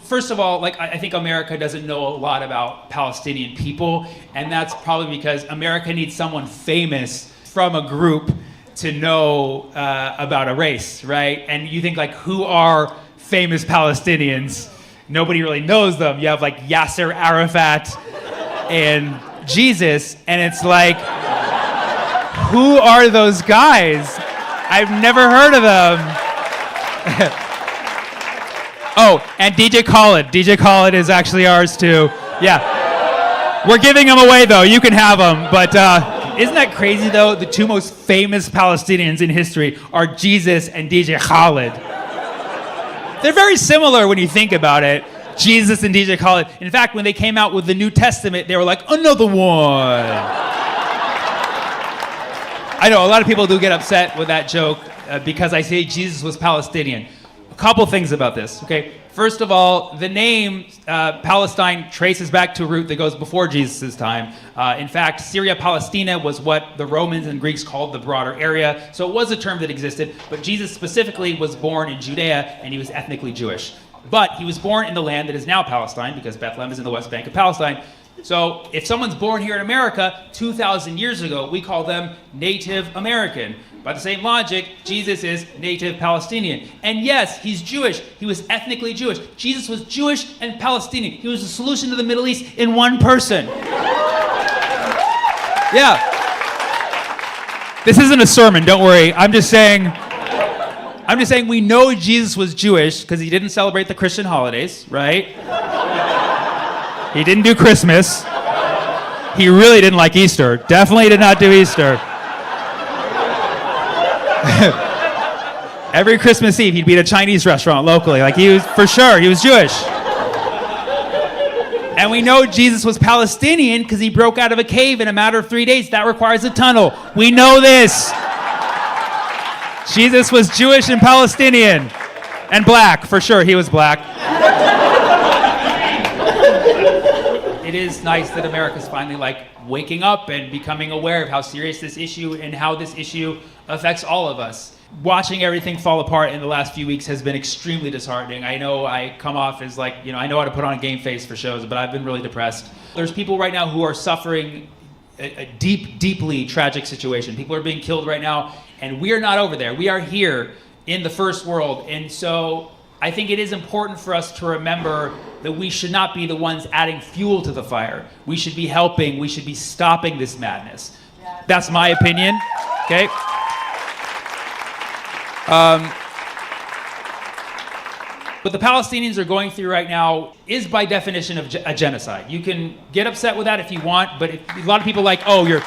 first of all, like I think America doesn't know a lot about Palestinian people, and that's probably because America needs someone famous from a group to know about a race, right? And you think like, who are famous Palestinians? Nobody really knows them. You have like Yasser Arafat and Jesus, and it's like, who are those guys? I've never heard of them. Oh, and DJ Khaled. DJ Khaled is actually ours too. Yeah. We're giving them away though. You can have them. But isn't that crazy though? The two most famous Palestinians in history are Jesus and DJ Khaled. They're very similar when you think about it. Jesus and DJ Khaled. In fact, when they came out with the New Testament, they were like, another one. I know a lot of people do get upset with that joke because I say Jesus was Palestinian. A couple things about this, okay? First of all, the name Palestine traces back to a root that goes before Jesus' time. In fact, Syria Palestina was what the Romans and Greeks called the broader area. So it was a term that existed, but Jesus specifically was born in Judea and he was ethnically Jewish. But he was born in the land that is now Palestine because Bethlehem is in the West Bank of Palestine. So if someone's born here in America 2,000 years ago, we call them Native American. By the same logic, Jesus is Native Palestinian. And yes, he's Jewish. He was ethnically Jewish. Jesus was Jewish and Palestinian. He was the solution to the Middle East in one person. Yeah. This isn't a sermon, don't worry. I'm just saying we know Jesus was Jewish because he didn't celebrate the Christian holidays, right? He didn't do Christmas. He really didn't like Easter. Definitely did not do Easter. Every Christmas Eve, he'd be at a Chinese restaurant locally. Like, he was, for sure, he was Jewish. And we know Jesus was Palestinian because he broke out of a cave in a matter of 3 days. That requires a tunnel. We know this. Jesus was Jewish and Palestinian. And black, for sure, he was black. It is nice that America's finally like waking up and becoming aware of how serious this issue and how this issue affects all of us. Watching everything fall apart in the last few weeks has been extremely disheartening. I know I come off as like, I know how to put on a game face for shows, but I've been really depressed. There's people right now who are suffering a deeply tragic situation. People are being killed right now, and we are not over there. We are here in the first world, and so I think it is important for us to remember that we should not be the ones adding fuel to the fire. We should be helping. We should be stopping this madness. That's my opinion, okay? What the Palestinians are going through right now is by definition of a genocide. You can get upset with that if you want, but a lot of people are like, oh, you're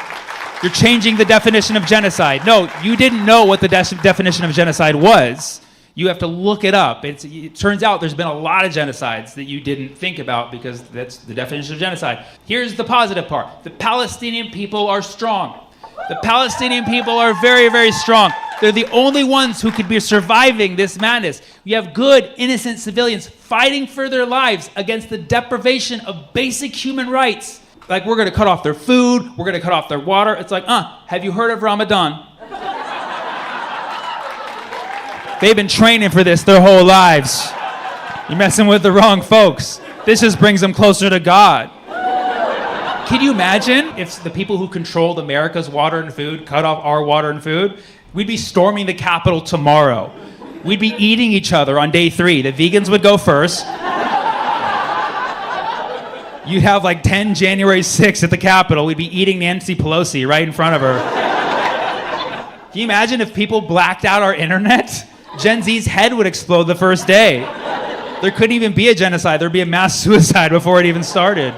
changing the definition of genocide. No, you didn't know what the definition of genocide was. You have to look it up. It turns out there's been a lot of genocides that you didn't think about because that's the definition of genocide. Here's the positive part. The Palestinian people are strong. The Palestinian people are very, very strong. They're the only ones who could be surviving this madness. You have good, innocent civilians fighting for their lives against the deprivation of basic human rights. Like, we're going to cut off their food. We're going to cut off their water. It's like, have you heard of Ramadan? They've been training for this their whole lives. You're messing with the wrong folks. This just brings them closer to God. Can you imagine if the people who controlled America's water and food cut off our water and food? We'd be storming the Capitol tomorrow. We'd be eating each other on day 3. The vegans would go first. You'd have like 10 January 6th at the Capitol. We'd be eating Nancy Pelosi right in front of her. Can you imagine if people blacked out our internet? Gen Z's head would explode the first day. There couldn't even be a genocide. There'd be a mass suicide before it even started.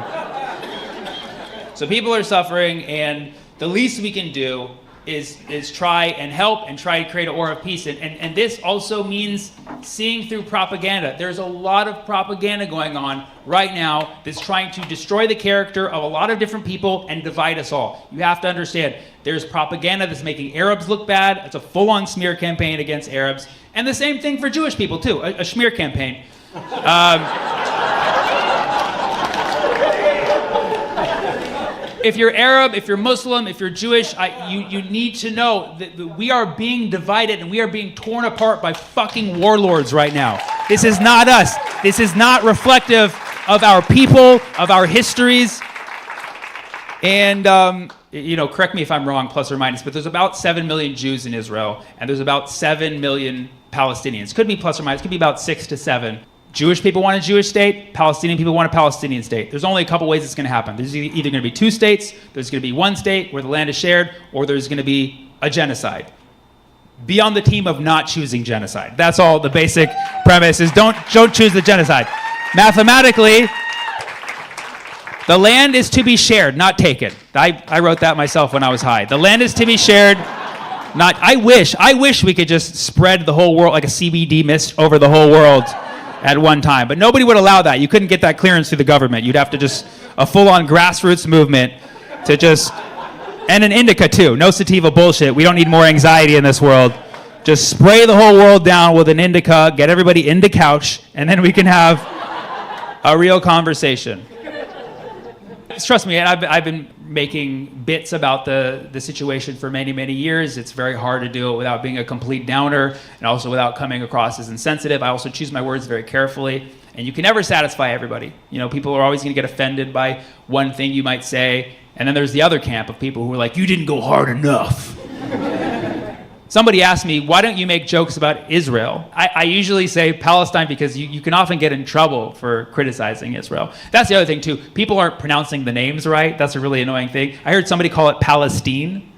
So people are suffering, and the least we can do is try and help and try to create an aura of peace. And this also means seeing through propaganda. There's a lot of propaganda going on right now that's trying to destroy the character of a lot of different people and divide us all. You have to understand, there's propaganda that's making Arabs look bad. It's a full-on smear campaign against Arabs. And the same thing for Jewish people, too, a smear campaign. If you're Arab, if you're Muslim, if you're Jewish, you need to know that we are being divided and we are being torn apart by fucking warlords right now. This is not us. This is not reflective of our people, of our histories. And, correct me if I'm wrong, plus or minus, but there's about 7 million Jews in Israel, and there's about 7 million Palestinians. Could be plus or minus, could be about 6 to 7. Jewish people want a Jewish state, Palestinian people want a Palestinian state. There's only a couple ways it's going to happen. There's either going to be 2 states, there's going to be 1 state where the land is shared, or there's going to be a genocide. Be on the team of not choosing genocide. That's all the basic premise is don't choose the genocide. Mathematically, the land is to be shared, not taken. I wrote that myself when I was high. The land is to be shared, not. I wish we could just spread the whole world like a CBD mist over the whole world at one time. But nobody would allow that. You couldn't get that clearance through the government. You'd have to just a full-on grassroots movement to just, and an indica too. No sativa bullshit. We don't need more anxiety in this world. Just spray the whole world down with an indica, get everybody in the couch, and then we can have a real conversation. Trust me, I've been making bits about the situation for many, many years. It's very hard to do it without being a complete downer and also without coming across as insensitive. I also choose my words very carefully. And you can never satisfy everybody. People are always going to get offended by one thing you might say. And then there's the other camp of people who are like, you didn't go hard enough. Somebody asked me, why don't you make jokes about Israel? I usually say Palestine because you can often get in trouble for criticizing Israel. That's the other thing, too. People aren't pronouncing the names right. That's a really annoying thing. I heard somebody call it Palestine.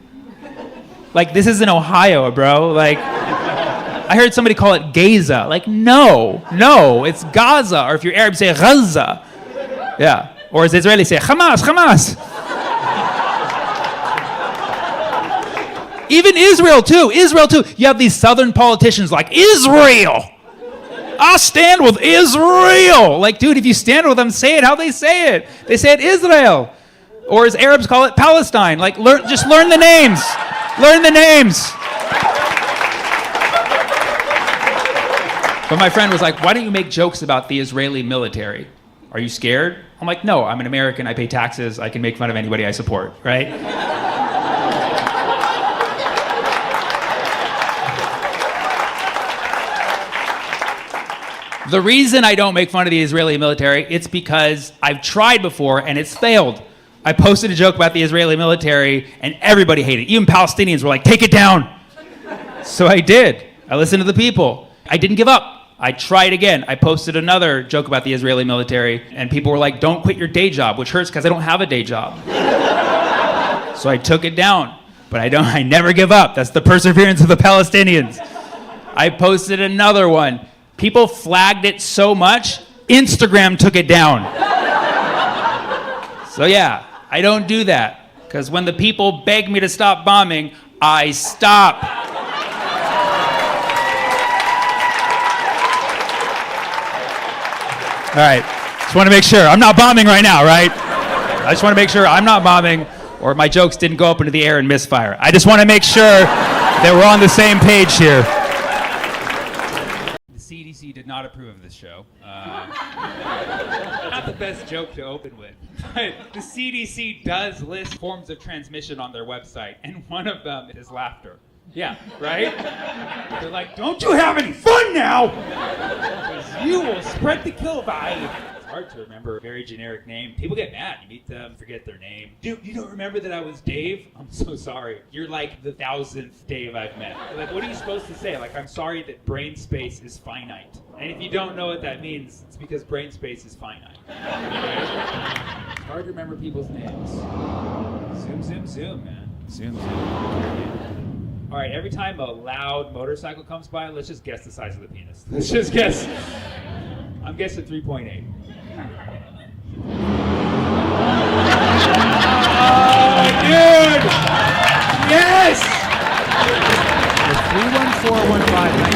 Like, this isn't Ohio, bro. Like, I heard somebody call it Gaza. Like, no, it's Gaza. Or if you're Arab, say Gaza. Yeah. Or as Israelis say, Hamas. Even Israel too. You have these southern politicians like, Israel! I stand with Israel! Like, dude, if you stand with them, say it how they say it. They say it Israel. Or as Arabs call it, Palestine. Like, just learn the names. Learn the names. But my friend was like, why don't you make jokes about the Israeli military? Are you scared? I'm like, no, I'm an American. I pay taxes. I can make fun of anybody I support, right? The reason I don't make fun of the Israeli military, it's because I've tried before and it's failed. I posted a joke about the Israeli military and everybody hated it. Even Palestinians were like, take it down. So I did. I listened to the people. I didn't give up. I tried again. I posted another joke about the Israeli military and people were like, don't quit your day job, which hurts because I don't have a day job. So I took it down. But I never give up. That's the perseverance of the Palestinians. I posted another one. People flagged it so much, Instagram took it down. So yeah, I don't do that. Because when the people beg me to stop bombing, I stop. All right, just want to make sure. I'm not bombing right now, right? I just want to make sure I'm not bombing or my jokes didn't go up into the air and misfire. I just want to make sure that we're on the same page here. CDC did not approve of this show. Not the best joke to open with. But the CDC does list forms of transmission on their website, and one of them is laughter. Yeah, right? They're like, don't you have any fun now? Because you will spread the kill vibe. It's hard to remember a very generic name. People get mad. You meet them, forget their name. Dude, you don't remember that I was Dave? I'm so sorry. You're like the 1000th Dave I've met. Like, what are you supposed to say? Like, I'm sorry that brain space is finite. And if you don't know what that means, it's because brain space is finite. It's hard to remember people's names. Zoom, man. Zoom. All right, every time a loud motorcycle comes by, let's just guess the size of the penis. Let's just guess. I'm guessing 3.8.